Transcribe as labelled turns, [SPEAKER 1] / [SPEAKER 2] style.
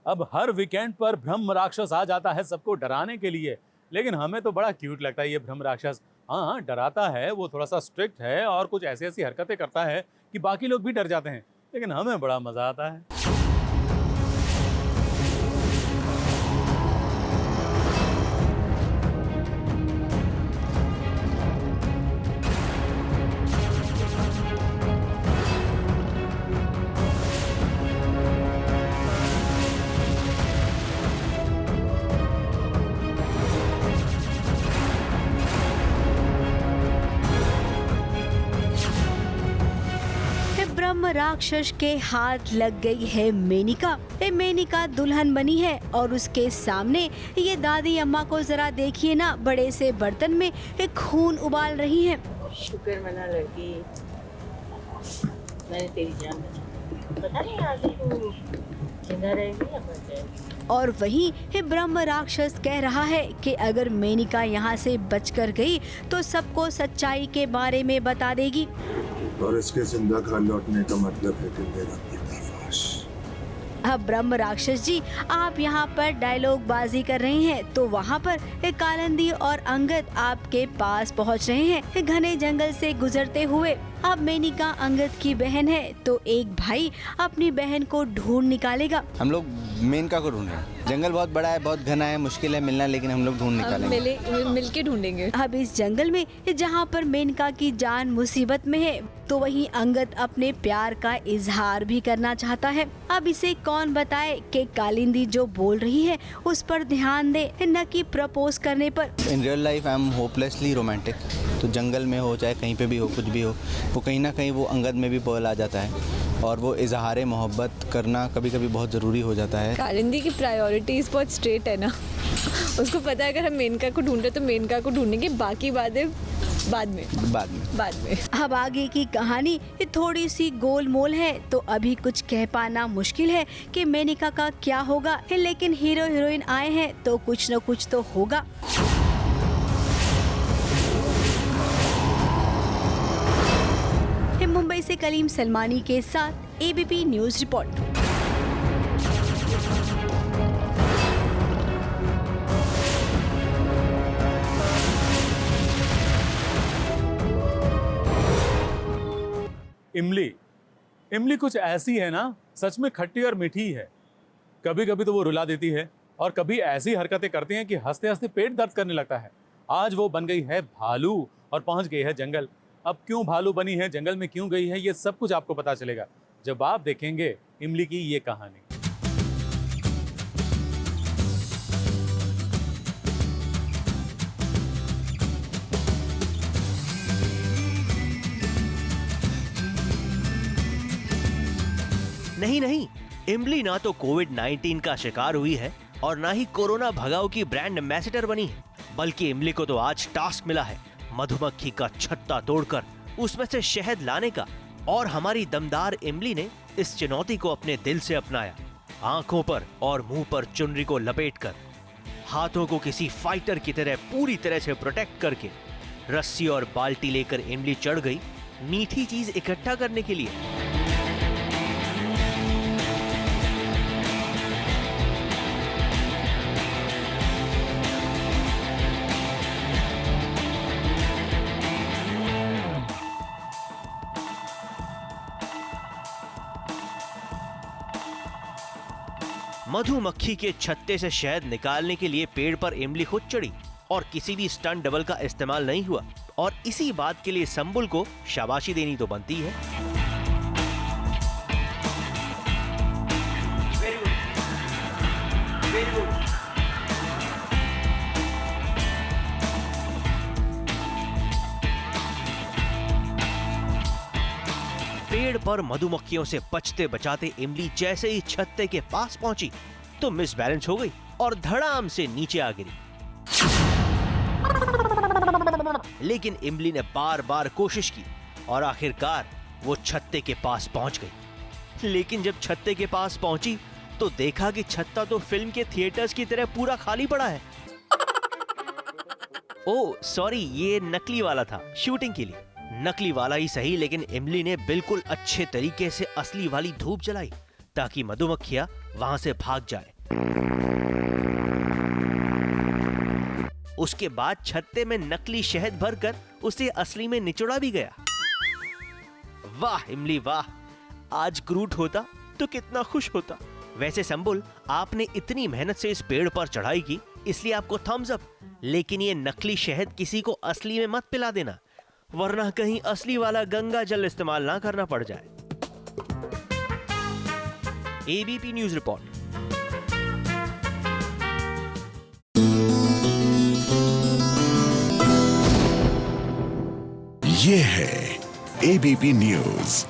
[SPEAKER 1] अब हर वीकेंड पर ब्रह्म राक्षस आ जाता है सबको डराने के लिए, लेकिन हमें तो बड़ा क्यूट लगता है ये ब्रह्म राक्षस। हाँ, डराता है, वो थोड़ा सा स्ट्रिक्ट है और कुछ ऐसी ऐसी हरकतें करता है कि बाकी लोग भी डर जाते हैं, लेकिन हमें बड़ा मजा आता है।
[SPEAKER 2] ब्रह्म राक्षस के हाथ लग गई है मेनिका। मेनिका दुल्हन बनी है और उसके सामने ये दादी अम्मा को जरा देखिए ना, बड़े से बर्तन में खून उबाल रही हैं।
[SPEAKER 3] शुक्र मना लड़की, मैंने तेरी जान बचाई। पता नहीं आगे तू जिंदा रहेगी या मर जाएगी।
[SPEAKER 2] और वहीं ब्रह्म राक्षस कह रहा है कि अगर मेनिका यहाँ से बचकर गई तो सबको सच्चाई के बारे में बता देगी।
[SPEAKER 4] और इसके जिंदा घर लौटने का मतलब है कि मेरा पर्दाफाश।
[SPEAKER 2] अब ब्रह्म राक्षस जी, आप यहाँ पर डायलॉग बाजी कर रहे हैं तो वहाँ पर कालिंदी और अंगद आपके पास पहुँच रहे हैं घने जंगल से गुजरते हुए। अब मेनिका अंगद की बहन है तो एक भाई अपनी बहन को ढूंढ निकालेगा।
[SPEAKER 5] हम लोग मेनका को ढूंढ रहे हैं। जंगल बहुत बड़ा है, बहुत घना है, मुश्किल है मिलना, लेकिन हम लोग ढूंढ निकालेंगे।
[SPEAKER 6] मिल के ढूंढेंगे।
[SPEAKER 2] अब इस जंगल में जहाँ पर मेनका की जान मुसीबत में है तो वहीं अंगद अपने प्यार का इजहार भी करना चाहता है। अब इसे कौन बताए कि कालिंदी जो बोल रही है उस पर ध्यान दे, न कि प्रपोज करने पर।
[SPEAKER 5] In real life I am hopelessly romantic. तो जंगल में हो चाहे कहीं पे भी हो, कुछ भी हो, वो कहीं ना कहीं वो अंगद में भी पल आ जाता है और वो इजहार मोहब्बत करना कभी कभी बहुत ज़रूरी हो जाता है।
[SPEAKER 6] कालिंदी की प्रायोरिटीज बहुत स्ट्रेट है ना। उसको पता है अगर हम मेनका को ढूंढ रहे तो मेनका को ढूंढेंगे, बाकी बातें बाद में।
[SPEAKER 2] अब आगे की कहानी थोड़ी सी गोलमोल है तो अभी कुछ कह पाना मुश्किल है कि मेनिका का क्या होगा, लेकिन हीरो हीरोइन आए हैं तो कुछ न कुछ तो होगा। मुंबई से कलीम सलमानी के साथ एबीपी न्यूज रिपोर्ट।
[SPEAKER 1] इमली कुछ ऐसी है ना, सच में खट्टी और मीठी है। कभी कभी तो वो रुला देती है और कभी ऐसी हरकतें करती हैं कि हंसते हंसते पेट दर्द करने लगता है। आज वो बन गई है भालू और पहुंच गई है जंगल। अब क्यों भालू बनी है, जंगल में क्यों गई है, ये सब कुछ आपको पता चलेगा जब आप देखेंगे इमली की ये कहानी।
[SPEAKER 7] नहीं, इमली ना तो कोविड-19 का शिकार हुई है और ना ही कोरोना भगाओ की ब्रांड एम्बेसडर बनी है, बल्कि इमली को तो आज टास्क मिला है मधुमक्खी का छत्ता तोड़कर उसमें से शहद लाने का। और हमारी दमदार इमली ने इस चुनौती को अपने दिल से अपनाया। आंखों पर और मुंह पर चुनरी को लपेटकर, हाथों को किसी फाइटर की तरह पूरी तरह से प्रोटेक्ट करके, रस्सी और बाल्टी लेकर इमली चढ़ गई मीठी चीज इकट्ठा करने के लिए। मधुमक्खी के छत्ते से शहद निकालने के लिए पेड़ पर इमली खुद चढ़ी और किसी भी स्टंट डबल का इस्तेमाल नहीं हुआ। और इसी बात के लिए संबुल को शाबाशी देनी तो बनती है। Very good. पेड़ पर मधुमक्खियों से बचते बचाते इमली जैसे ही छत्ते के पास पहुंची तो मिस बैलेंस हो गई और धड़ाम से नीचे आ गिरी। लेकिन इमली ने बार बार कोशिश की और आखिरकार वो छत्ते के पास पहुंच गई। लेकिन जब छत्ते के पास पहुंची तो देखा कि छत्ता तो फिल्म के थिएटर्स की तरह पूरा खाली पड़ा है। ओह सॉरी, ये नकली वाला था, शूटिंग के लिए। नकली वाला ही सही, लेकिन इमली ने बिल्कुल अच्छे तरीके से असली वाली धूप जलाई ताकि मधुमक्खियां वहां से भाग जाए उसके बाद छत्ते में नकली शहद भरकर उसे असली में निचोड़ा भी गया। वाह इमली वाह, आज ग्रूट होता तो कितना खुश होता। वैसे संबुल, आपने इतनी मेहनत से इस पेड़ पर चढ़ाई की, इसलिए आपको थम्स अप। लेकिन ये नकली शहद किसी को असली में मत पिला देना, वरना कहीं असली वाला गंगा जल इस्तेमाल ना करना पड़ जाए। ABP news report.
[SPEAKER 8] ये है एबीपी न्यूज।